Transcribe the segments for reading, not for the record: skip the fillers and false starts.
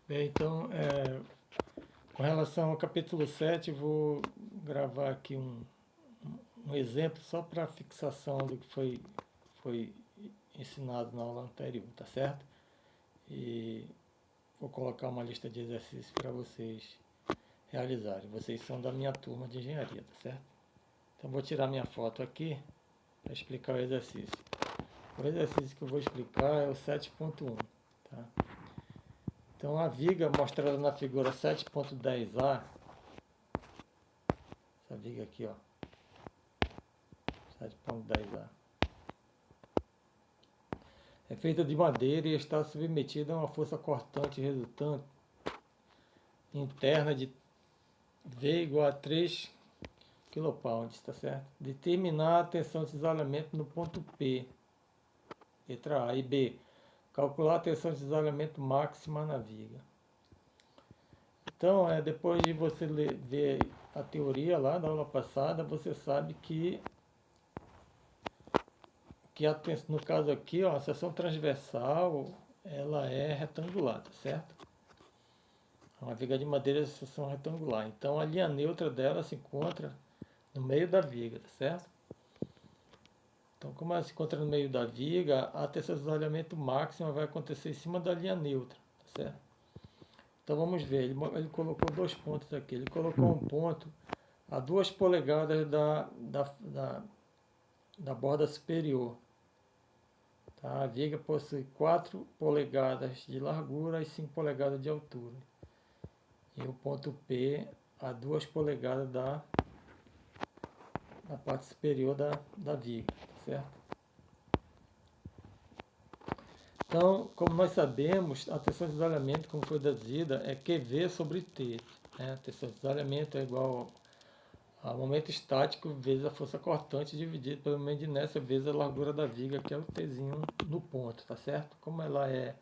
Bem, então, com relação ao capítulo 7, vou gravar aqui um exemplo só para fixação do que foi ensinado na aula anterior, tá certo? E vou colocar uma lista de exercícios para vocês realizarem. Vocês são da minha turma de engenharia, tá certo? Então, vou tirar minha foto aqui para explicar o exercício. O exercício que eu vou explicar é o 7.1, tá? Então, a viga mostrada na figura 7.10a, essa viga aqui, ó, 7.10a, é feita de madeira e está submetida a uma força cortante resultante interna de V igual a 3 kPa, tá certo? Determinar a tensão de isolamento no ponto P, letra A, e B. Calcular a tensão de isolamento máxima na viga. Então, depois de você ver a teoria lá da aula passada, você sabe que no caso aqui, ó, a seção transversal ela é retangular, tá certo? Uma viga de madeira de seção retangular. Então a linha neutra dela se encontra no meio da viga, tá certo? Então, como ela se encontra no meio da viga, a tensão de isolamento máxima vai acontecer em cima da linha neutra, tá certo? Então vamos ver, ele colocou dois pontos aqui. Ele colocou um ponto a 2 polegadas da borda superior. Tá? A viga possui 4 polegadas de largura e 5 polegadas de altura. E o ponto P a 2 polegadas da parte superior da viga, tá certo? Então, como nós sabemos, a tensão de isolamento, como foi deduzida, é QV sobre T. Né? A tensão de isolamento é igual ao momento estático vezes a força cortante dividido pelo momento de inércia vezes a largura da viga, que é o Tzinho no ponto, tá certo? Como ela é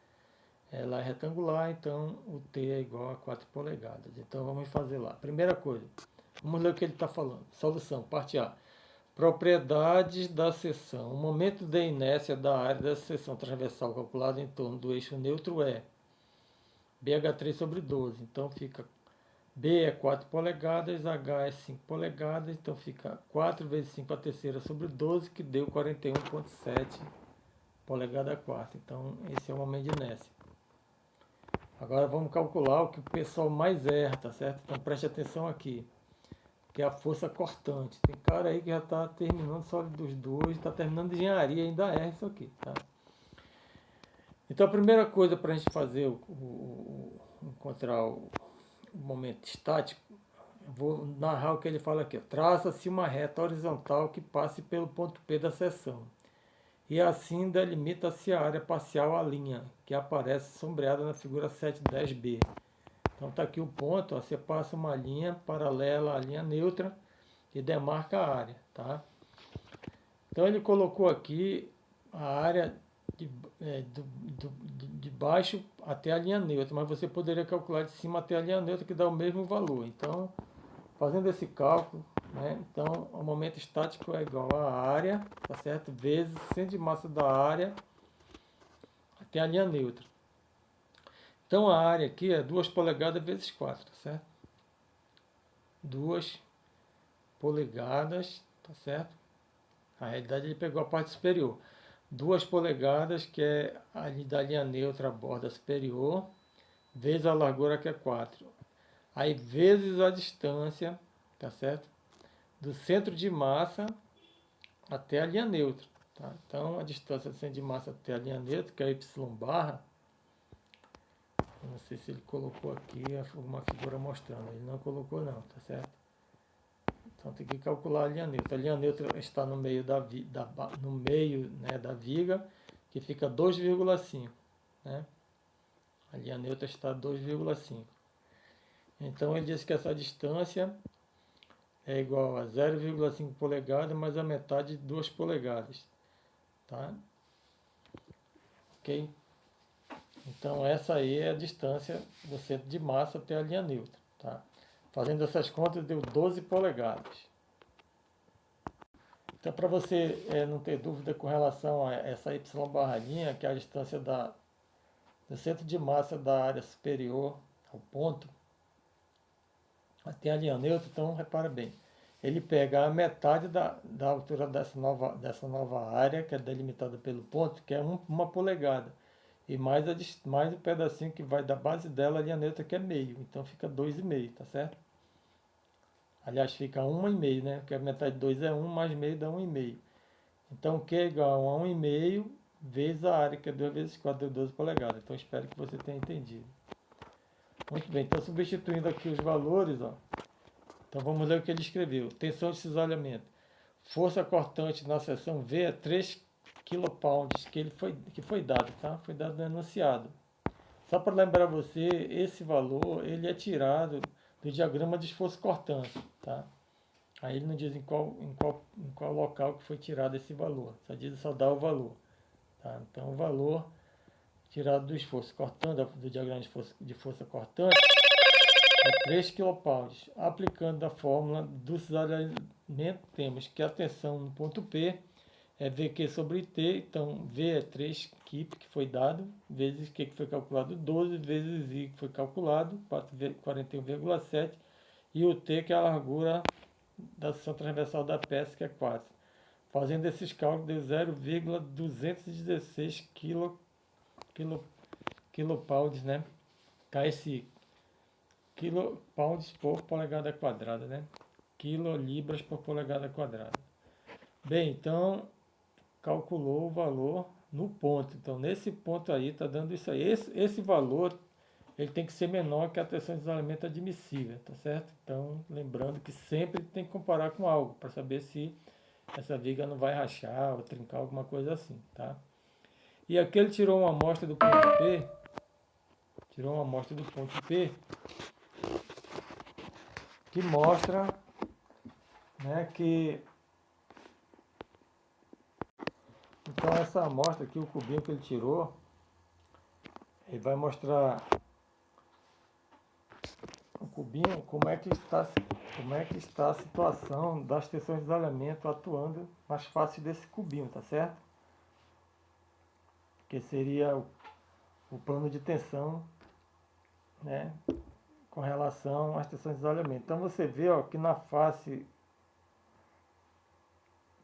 retangular, então o T é igual a 4 polegadas. Então vamos fazer lá. Primeira coisa, vamos ler o que ele está falando. Solução, parte A. Propriedades da seção. O momento de inércia da área dessa seção transversal calculado em torno do eixo neutro é BH3 sobre 12. Então fica B é 4 polegadas, H é 5 polegadas, então fica 4 vezes 5 a terceira sobre 12, que deu 41,7 polegada quarta. Então esse é o momento de inércia. Agora vamos calcular o que o pessoal mais erra, tá certo? Então preste atenção aqui, que é a força cortante. Tem cara aí que já está terminando só dos dois, está terminando de engenharia e ainda erra isso aqui, tá? Então a primeira coisa para a gente fazer, encontrar o momento estático, eu vou narrar o que ele fala aqui. Traça-se uma reta horizontal que passe pelo ponto P da seção. E assim delimita-se a área parcial à linha, que aparece sombreada na figura 710b. Então está aqui o ponto, ó, você passa uma linha paralela à linha neutra e demarca a área. Tá? Então ele colocou aqui a área de baixo até a linha neutra, mas você poderia calcular de cima até a linha neutra, que dá o mesmo valor. Então, fazendo esse cálculo, né, então o momento estático é igual a área, tá certo? Vezes o centro de massa da área até a linha neutra. Então a área aqui é 2 polegadas vezes 4, tá certo? 2 polegadas, tá certo? Na realidade ele pegou a parte superior. 2 polegadas, que é ali da linha neutra a borda superior, vezes a largura, que é 4. Aí vezes a distância, tá certo? Do centro de massa até a linha neutra. Tá? Então a distância do centro de massa até a linha neutra, que é y barra, não sei se ele colocou aqui uma figura mostrando, ele não colocou não, tá certo? Então tem que calcular a linha neutra. A linha neutra está no meio no meio, né, da viga, que fica 2,5. Né? A linha neutra está 2,5. Então ele diz que essa distância é igual a 0,5 polegadas mais a metade de 2 polegadas. Tá? Ok? Então essa aí é a distância do centro de massa até a linha neutra. Tá? Fazendo essas contas deu 12 polegadas. Então, para você não ter dúvida com relação a essa y barra linha, que é a distância do centro de massa da área superior ao ponto até a linha neutra. Então, repara bem, ele pega a metade da altura dessa nova área, que é delimitada pelo ponto, que é uma polegada, e mais o pedacinho que vai da base dela, a linha neutra, que é meio. Então, fica 2,5, tá certo? Aliás, fica 1,5, né? Porque a metade de 2 é 1, mais meio dá 1,5. Então, Q é igual a 1,5 vezes a área, que é 2 vezes 4, deu 12 polegadas. Então, espero que você tenha entendido. Muito bem, então substituindo aqui os valores, ó. Então, vamos ler o que ele escreveu. Tensão de cisalhamento. Força cortante na seção V é 3 kPa, que foi dado, tá? Foi dado no enunciado. Só para lembrar você, esse valor ele é tirado do diagrama de esforço cortante, tá? Aí ele não diz em qual local que foi tirado esse valor, só dá o valor. Tá? Então o valor tirado do esforço cortante, do diagrama de força cortante, é 3 kPa. Aplicando a fórmula do cisalhamento, temos que a tensão no ponto P é VQ sobre T, então V é 3 kip, que foi dado, vezes Q, que foi calculado 12, vezes I, que foi calculado 41,7, e o T, que é a largura da seção transversal da peça, que é 4. Fazendo esses cálculos, deu 0,216 kilopounds, né? KSI, kilopounds por polegada quadrada, né? Quilolibras por polegada quadrada. Bem, então calculou o valor no ponto. Então, nesse ponto aí, está dando isso aí. Esse valor ele tem que ser menor que a tensão de isolamento admissível, tá certo? Então, lembrando que sempre tem que comparar com algo, para saber se essa viga não vai rachar ou trincar, alguma coisa assim, tá? E aqui ele tirou uma amostra do ponto P, que mostra, né, que... Então, essa amostra aqui, o cubinho que ele tirou, ele vai mostrar o cubinho, como é que está a situação das tensões de isolamento atuando nas faces desse cubinho, tá certo? Que seria o plano de tensão, né, com relação às tensões de isolamento. Então você vê, ó, que na face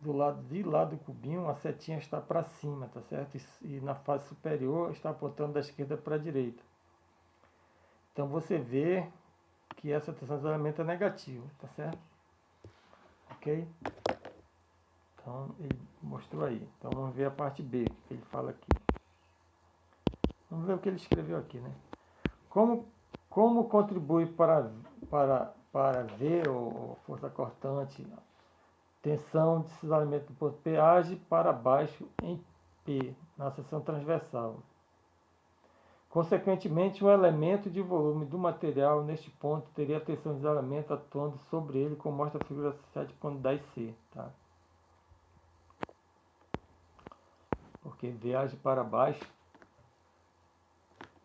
de lá do cubinho a setinha está para cima, tá certo? E na face superior está apontando da esquerda para a direita. Então você vê que essa tensão de isolamento é negativa, tá certo? Ok? Então ele mostrou aí. Então vamos ver a parte B, que ele fala aqui. Vamos ver o que ele escreveu aqui, né? Como contribui para V, ou força cortante, tensão de cisalhamento do ponto P age para baixo em P, na seção transversal. Consequentemente, o elemento de volume do material neste ponto teria a tensão de isolamento atuando sobre ele, como mostra a figura 7.10c. Tá? Porque V age para baixo.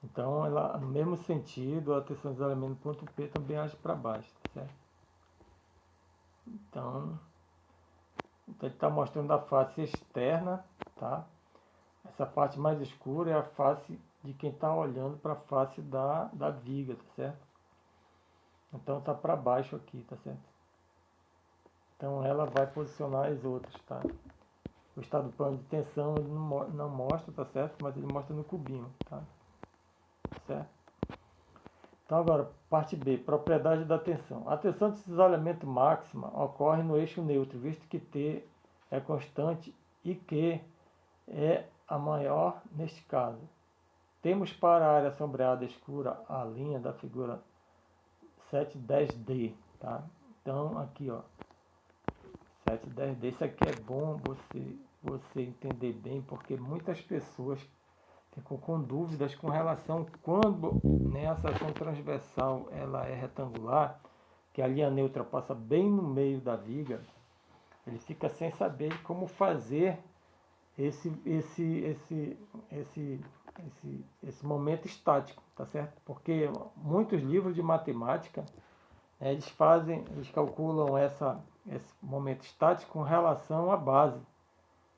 Então, ela, no mesmo sentido, a tensão de isolamento do ponto P também age para baixo. Tá certo? Então ele está mostrando a face externa, tá? Essa parte mais escura é a face de quem está olhando para a face da viga, tá certo? Então está para baixo aqui, tá certo? Então ela vai posicionar as outras, tá? O estado do plano de tensão ele não mostra, tá certo? Mas ele mostra no cubinho, tá? Certo? Então agora, parte B, propriedade da tensão. A tensão de cisalhamento máxima ocorre no eixo neutro, visto que T é constante e Q é a maior neste caso. Temos para a área sombreada escura a linha da figura 710D, tá? Então aqui, ó, 710D, isso aqui é bom você entender bem, porque muitas pessoas ficam com dúvidas com relação quando, né, a seção transversal ela é retangular, que a linha neutra passa bem no meio da viga, ele fica sem saber como fazer esse momento estático, tá certo? Porque muitos livros de matemática, eles calculam esse momento estático com relação à base.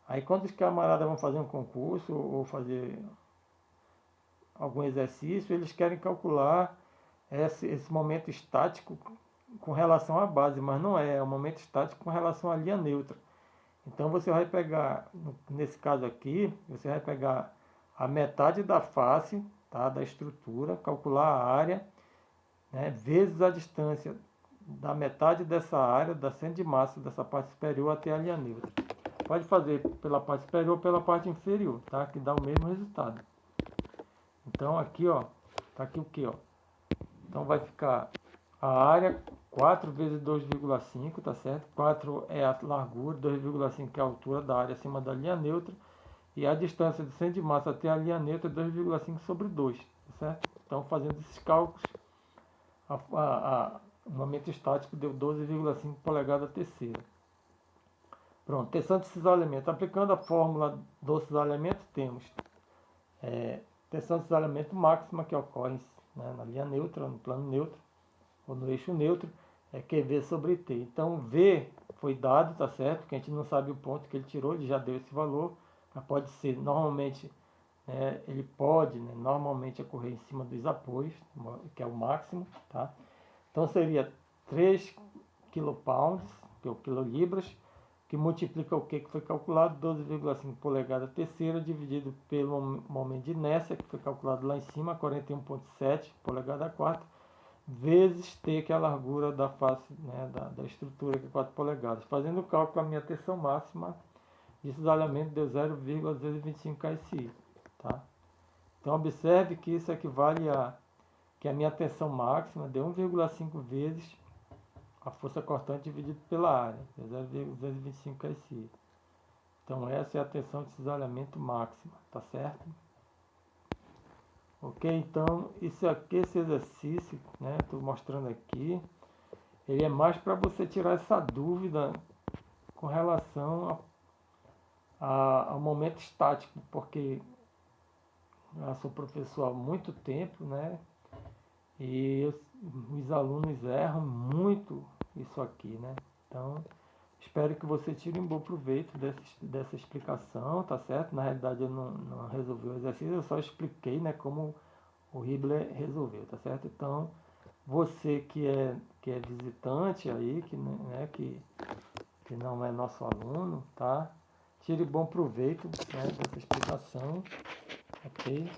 Aí quando os camaradas vão fazer um concurso ou fazer algum exercício, eles querem calcular esse momento estático com relação à base, mas não é, é um momento estático com relação à linha neutra. Então você vai pegar, nesse caso aqui, você vai pegar a metade da face, tá, da estrutura, calcular a área, né, vezes a distância da metade dessa área, da centro de massa dessa parte superior até a linha neutra. Pode fazer pela parte superior ou pela parte inferior, tá? Que dá o mesmo resultado. Então aqui, ó, tá aqui o que, ó? Então vai ficar a área 4 vezes 2,5, tá certo? 4 é a largura, 2,5 é a altura da área acima da linha neutra. E a distância do centro de massa até a linha neutra é 2,5 sobre 2, tá certo? Então fazendo esses cálculos, o momento estático deu 12,5 polegadas terceira. Pronto, tensão de cisalhamento. Aplicando a fórmula do cisalhamento, temos tensão de cisalhamento máxima que ocorre, né, na linha neutra, no plano neutro, ou no eixo neutro, é QV sobre T. Então, V foi dado, tá certo? Porque a gente não sabe o ponto que ele tirou, ele já deu esse valor, mas pode ser, normalmente, ele pode, né, normalmente ocorrer em cima dos apoios, que é o máximo, tá? Então, seria 3 kPa, que é o quilolibras, que multiplica o que foi calculado, 12,5 polegadas terceira, dividido pelo momento de inércia, que foi calculado lá em cima, 41,7 polegada quarta, vezes T, que é a largura da face, né, da estrutura, que é 4 polegadas. Fazendo o cálculo, a minha tensão máxima de cisalhamento deu 0,225 KSI. Tá? Então, observe que isso equivale a que a minha tensão máxima deu 1,5 vezes a força cortante dividido pela área, 0,225 KSI. Então essa é a tensão de cisalhamento máxima, tá certo? Ok, então isso aqui, esse exercício, né, estou mostrando aqui, ele é mais para você tirar essa dúvida com relação ao momento estático, porque eu sou professor há muito tempo, né, e os alunos erram muito isso aqui, né? Então, espero que você tire um bom proveito dessa explicação, tá certo? Na realidade, eu não resolvi o exercício, eu só expliquei, né, como o Hibbeler resolveu, tá certo? Então, você que é visitante aí, que não é nosso aluno, tá? Tire bom proveito, né, dessa explicação, ok?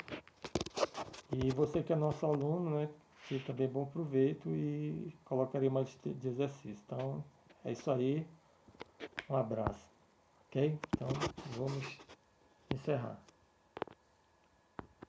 E você que é nosso aluno, né, tire também bom proveito e colocaria mais de exercício. Então, é isso aí. Um abraço. Ok? Então, vamos encerrar.